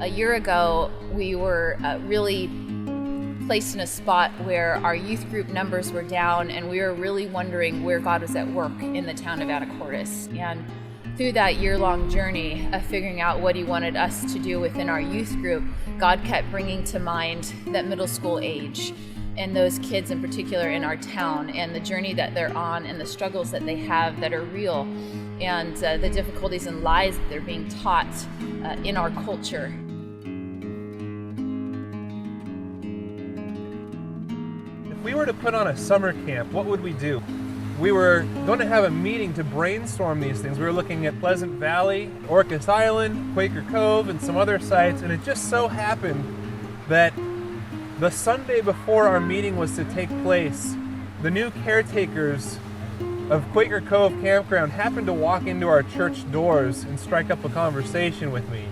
A year ago, we were really placed in a spot where our youth group numbers were down, and we were really wondering where God was at work in the town of Anacortes. And through that year-long journey of figuring out what He wanted us to do within our youth group, God kept bringing to mind that middle school age and those kids in particular in our town, and the journey that they're on, and the struggles that they have that are real, and the difficulties and lies that they're being taught in our culture. If we were to put on a summer camp, what would we do? We were going to have a meeting to brainstorm these things. We were looking at Pleasant Valley, Orcas Island, Quaker Cove, and some other sites, and it just so happened that the Sunday before our meeting was to take place, the new caretakers of Quaker Cove Campground happened to walk into our church doors and strike up a conversation with me.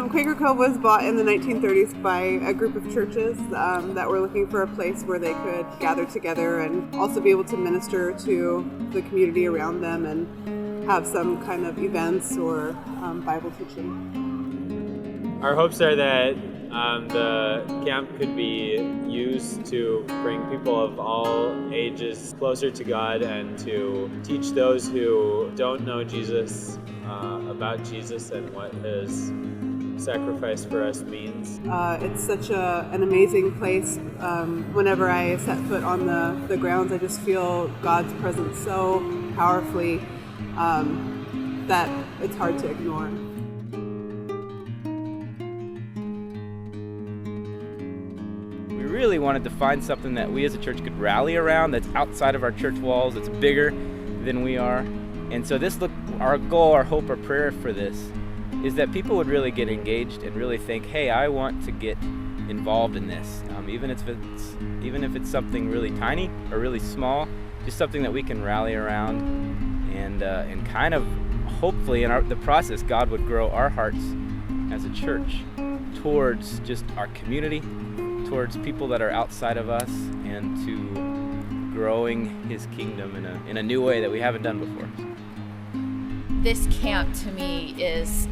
Quaker Cove was bought in the 1930s by a group of churches that were looking for a place where they could gather together and also be able to minister to the community around them and have some kind of events or Bible teaching. Our hopes are that the camp could be used to bring people of all ages closer to God and to teach those who don't know Jesus about Jesus and what His sacrifice for us means. It's such an amazing place. Whenever I set foot on the grounds, I just feel God's presence so powerfully that it's hard to ignore. We really wanted to find something that we as a church could rally around that's outside of our church walls, that's bigger than we are. And so our goal, our hope, our prayer for this is that people would really get engaged and really think, hey, I want to get involved in this. Even if it's something really tiny or really small, just something that we can rally around and kind of hopefully in the process, God would grow our hearts as a church towards just our community, towards people that are outside of us, and to growing His kingdom in a new way that we haven't done before. This camp to me is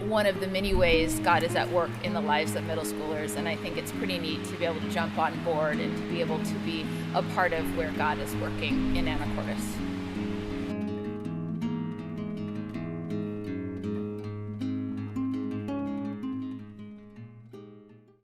one of the many ways God is at work in the lives of middle schoolers, and I think it's pretty neat to be able to jump on board and to be able to be a part of where God is working in Anacortes.